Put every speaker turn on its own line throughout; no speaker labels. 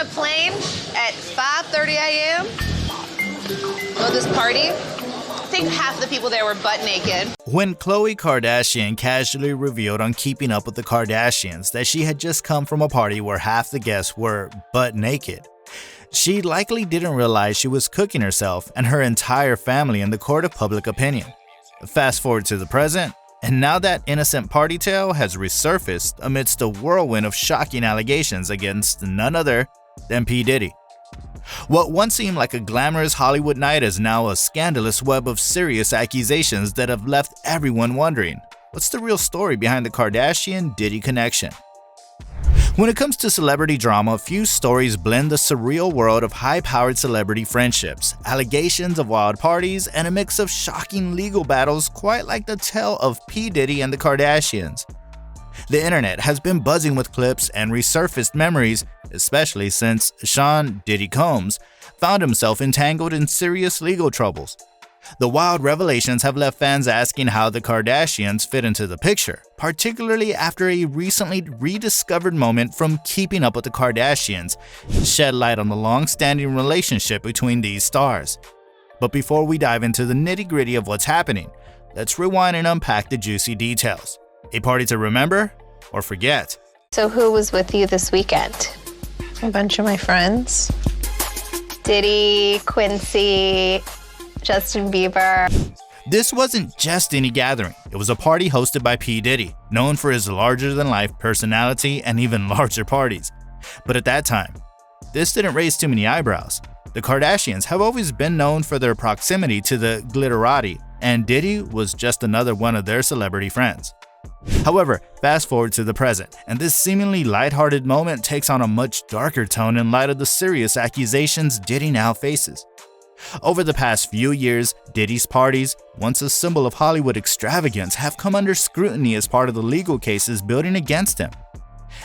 a plane at 5:30 a.m. Go to this party. I think half the people there were butt naked.
When Khloé Kardashian casually revealed on Keeping Up with the Kardashians that she had just come from a party where half the guests were butt naked, she likely didn't realize she was cooking herself and her entire family in the court of public opinion. Fast forward to the present, and now that innocent party tale has resurfaced amidst a whirlwind of shocking allegations against none other than P. Diddy. What once seemed like a glamorous Hollywood night is now a scandalous web of serious accusations that have left everyone wondering, what's the real story behind the Kardashian-Diddy connection? When it comes to celebrity drama, few stories blend the surreal world of high-powered celebrity friendships, allegations of wild parties, and a mix of shocking legal battles quite like the tale of P. Diddy and the Kardashians. The internet has been buzzing with clips and resurfaced memories, especially since Sean Diddy Combs found himself entangled in serious legal troubles. The wild revelations have left fans asking how the Kardashians fit into the picture, particularly after a recently rediscovered moment from Keeping Up with the Kardashians shed light on the long-standing relationship between these stars. But before we dive into the nitty-gritty of what's happening, let's rewind and unpack the juicy details. A party to remember or forget?
So who was with you this weekend?
A bunch of my friends.
Diddy, Quincy, Justin Bieber.
This wasn't just any gathering. It was a party hosted by P. Diddy, known for his larger-than-life personality and even larger parties. But at that time, this didn't raise too many eyebrows. The Kardashians have always been known for their proximity to the glitterati, and Diddy was just another one of their celebrity friends. However, fast forward to the present, and this seemingly lighthearted moment takes on a much darker tone in light of the serious accusations Diddy now faces. Over the past few years, Diddy's parties, once a symbol of Hollywood extravagance, have come under scrutiny as part of the legal cases building against him.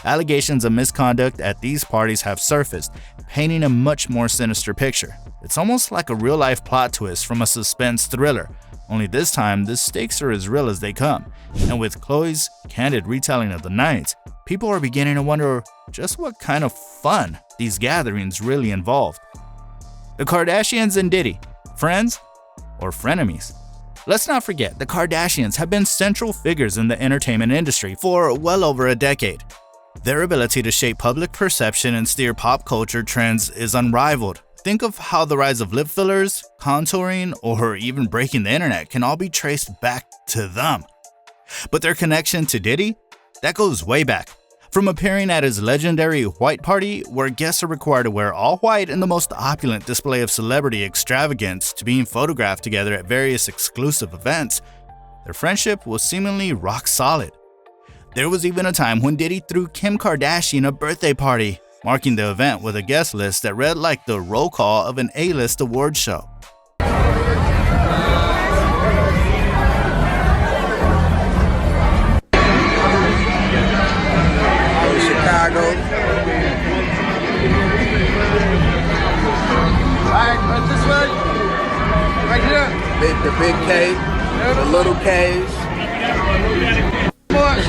Allegations of misconduct at these parties have surfaced, painting a much more sinister picture. It's almost like a real-life plot twist from a suspense thriller, only this time the stakes are as real as they come. And with Khloé's candid retelling of the night, people are beginning to wonder just what kind of fun these gatherings really involved. The Kardashians and Diddy, friends or frenemies? Let's not forget, the Kardashians have been central figures in the entertainment industry for well over a decade. Their ability to shape public perception and steer pop culture trends is unrivaled. Think of how the rise of lip fillers, contouring, or even breaking the internet can all be traced back to them. But their connection to Diddy? That goes way back. From appearing at his legendary white party, where guests are required to wear all white in the most opulent display of celebrity extravagance, to being photographed together at various exclusive events, their friendship was seemingly rock solid. There was even a time when Diddy threw Kim Kardashian a birthday party, marking the event with a guest list that read like the roll call of an A-list award show.
Chicago. Right this way. Right here. The big K, the little K's.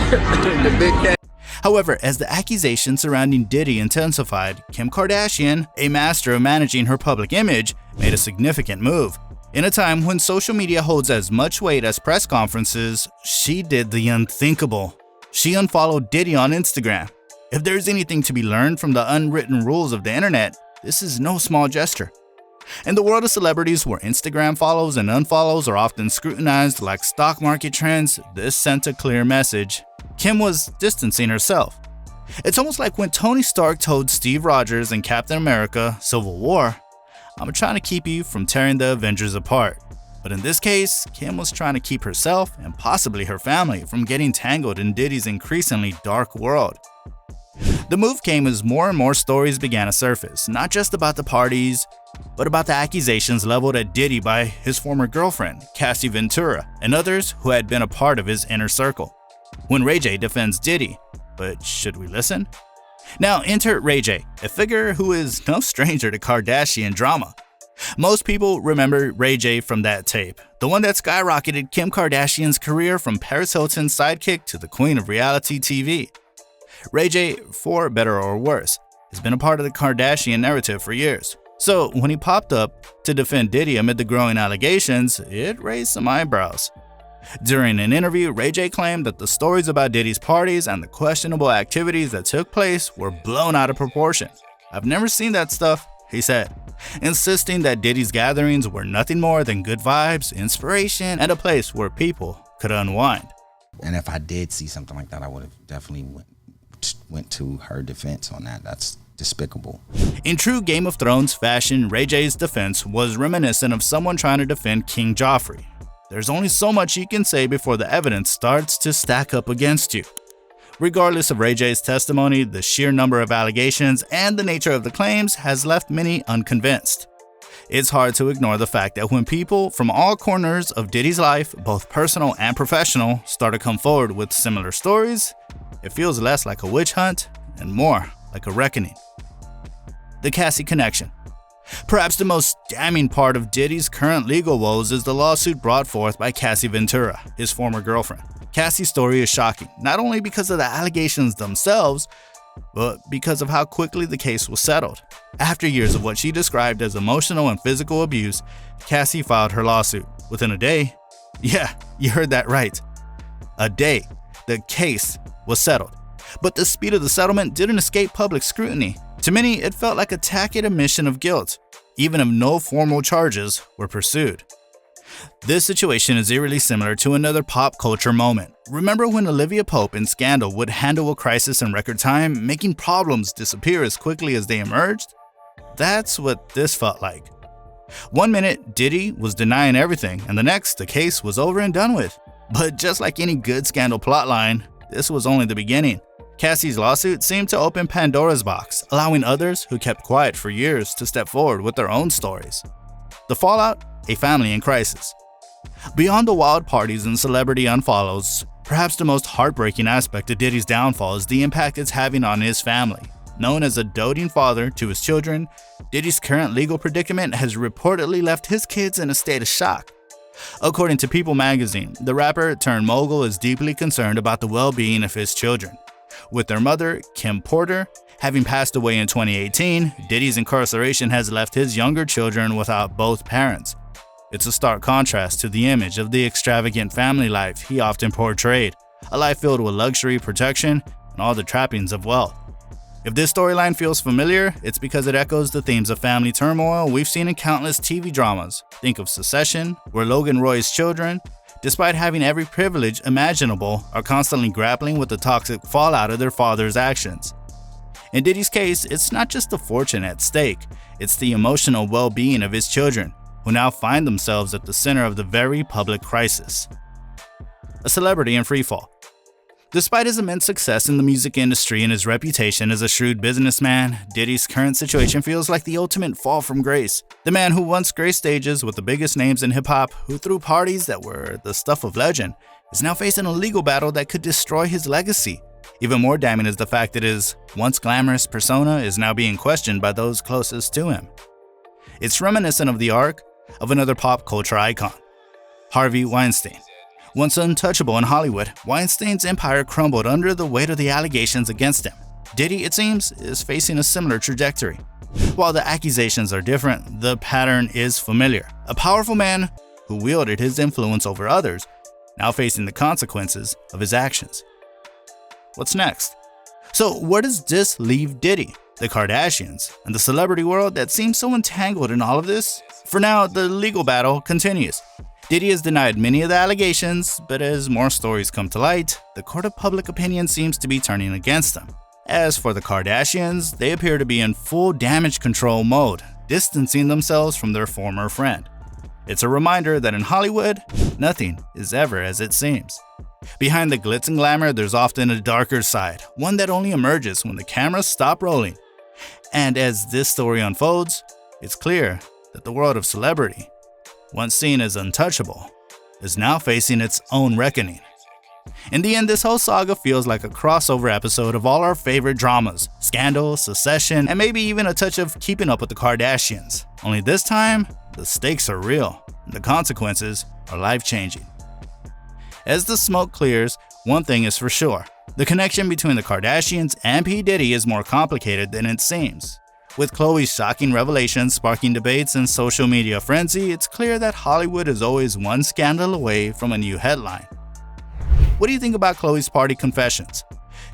The big K.
However, as the accusations surrounding Diddy intensified, Kim Kardashian, a master of managing her public image, made a significant move. In a time when social media holds as much weight as press conferences, she did the unthinkable. She unfollowed Diddy on Instagram. If there's anything to be learned from the unwritten rules of the internet, this is no small gesture. In the world of celebrities, where Instagram follows and unfollows are often scrutinized like stock market trends, this sent a clear message. Kim was distancing herself. It's almost like when Tony Stark told Steve Rogers in Captain America: Civil War, "I'm trying to keep you from tearing the Avengers apart." But in this case, Kim was trying to keep herself and possibly her family from getting tangled in Diddy's increasingly dark world. The move came as more and more stories began to surface, not just about the parties, but about the accusations leveled at Diddy by his former girlfriend, Cassie Ventura, and others who had been a part of his inner circle. When Ray J defends Diddy, but should we listen? Now enter Ray J, a figure who is no stranger to Kardashian drama. Most people remember Ray J from that tape, the one that skyrocketed Kim Kardashian's career from Paris Hilton's sidekick to the queen of reality TV. Ray J, for better or worse, has been a part of the Kardashian narrative for years. So when he popped up to defend Diddy amid the growing allegations, it raised some eyebrows. During an interview, Ray J claimed that the stories about Diddy's parties and the questionable activities that took place were blown out of proportion. "I've never seen that stuff," he said, insisting that Diddy's gatherings were nothing more than good vibes, inspiration, and a place where people could unwind.
And if I did see something like that, I would have definitely went to her defense on that. That's despicable.
In true Game of Thrones fashion, Ray J's defense was reminiscent of someone trying to defend King Joffrey. There's only so much you can say before the evidence starts to stack up against you. Regardless of Ray J's testimony, the sheer number of allegations and the nature of the claims has left many unconvinced. It's hard to ignore the fact that when people from all corners of Diddy's life, both personal and professional, start to come forward with similar stories, it feels less like a witch hunt and more like a reckoning. The Cassie connection. Perhaps the most damning part of Diddy's current legal woes is the lawsuit brought forth by Cassie Ventura, his former girlfriend. Cassie's story is shocking, not only because of the allegations themselves, but because of how quickly the case was settled. After years of what she described as emotional and physical abuse, Cassie filed her lawsuit. Within a day, yeah, you heard that right, a day, the case was settled. But the speed of the settlement didn't escape public scrutiny. To many, it felt like a tacit admission of guilt, even if no formal charges were pursued. This situation is eerily similar to another pop culture moment. Remember when Olivia Pope in Scandal would handle a crisis in record time, making problems disappear as quickly as they emerged? That's what this felt like. One minute, Diddy was denying everything, and the next, the case was over and done with. But just like any good Scandal plotline, this was only the beginning. Cassie's lawsuit seemed to open Pandora's box, allowing others who kept quiet for years to step forward with their own stories. The fallout? A family in crisis. Beyond the wild parties and celebrity unfollows, perhaps the most heartbreaking aspect of Diddy's downfall is the impact it's having on his family. Known as a doting father to his children, Diddy's current legal predicament has reportedly left his kids in a state of shock. According to People magazine, the rapper turned mogul is deeply concerned about the well-being of his children. With their mother, Kim Porter, having passed away in 2018, Diddy's incarceration has left his younger children without both parents. It's a stark contrast to the image of the extravagant family life he often portrayed, a life filled with luxury, protection, and all the trappings of wealth. If this storyline feels familiar, it's because it echoes the themes of family turmoil we've seen in countless TV dramas. Think of Succession, where Logan Roy's children, despite having every privilege imaginable, are constantly grappling with the toxic fallout of their father's actions. In Diddy's case, it's not just the fortune at stake, it's the emotional well-being of his children, who now find themselves at the center of the very public crisis. A celebrity in freefall. Despite his immense success in the music industry and his reputation as a shrewd businessman, Diddy's current situation feels like the ultimate fall from grace. The man who once graced stages with the biggest names in hip-hop, who threw parties that were the stuff of legend, is now facing a legal battle that could destroy his legacy. Even more damning is the fact that his once glamorous persona is now being questioned by those closest to him. It's reminiscent of the arc of another pop culture icon, Harvey Weinstein. Once untouchable in Hollywood, Weinstein's empire crumbled under the weight of the allegations against him. Diddy, it seems, is facing a similar trajectory. While the accusations are different, the pattern is familiar. A powerful man who wielded his influence over others, now facing the consequences of his actions. What's next? So where does this leave Diddy, the Kardashians, and the celebrity world that seems so entangled in all of this? For now, the legal battle continues. Diddy has denied many of the allegations, but as more stories come to light, the court of public opinion seems to be turning against them. As for the Kardashians, they appear to be in full damage control mode, distancing themselves from their former friend. It's a reminder that in Hollywood, nothing is ever as it seems. Behind the glitz and glamour, there's often a darker side, one that only emerges when the cameras stop rolling. And as this story unfolds, it's clear that the world of celebrity, once seen as untouchable, is now facing its own reckoning. In the end, this whole saga feels like a crossover episode of all our favorite dramas, Scandal, Succession, and maybe even a touch of Keeping Up with the Kardashians. Only this time, the stakes are real, and the consequences are life-changing. As the smoke clears, one thing is for sure, The connection between the Kardashians and P. Diddy is more complicated than it seems. With Khloé's shocking revelations sparking debates and social media frenzy, it's clear that Hollywood is always one scandal away from a new headline. What do you think about Khloé's party confessions?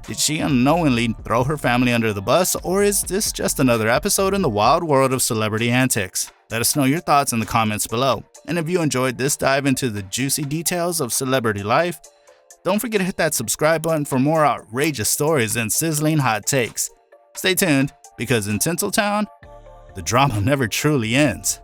Did she unknowingly throw her family under the bus, or is this just another episode in the wild world of celebrity antics? Let us know your thoughts in the comments below. And if you enjoyed this dive into the juicy details of celebrity life, don't forget to hit that subscribe button for more outrageous stories and sizzling hot takes. Stay tuned, because in Tinseltown, the drama never truly ends.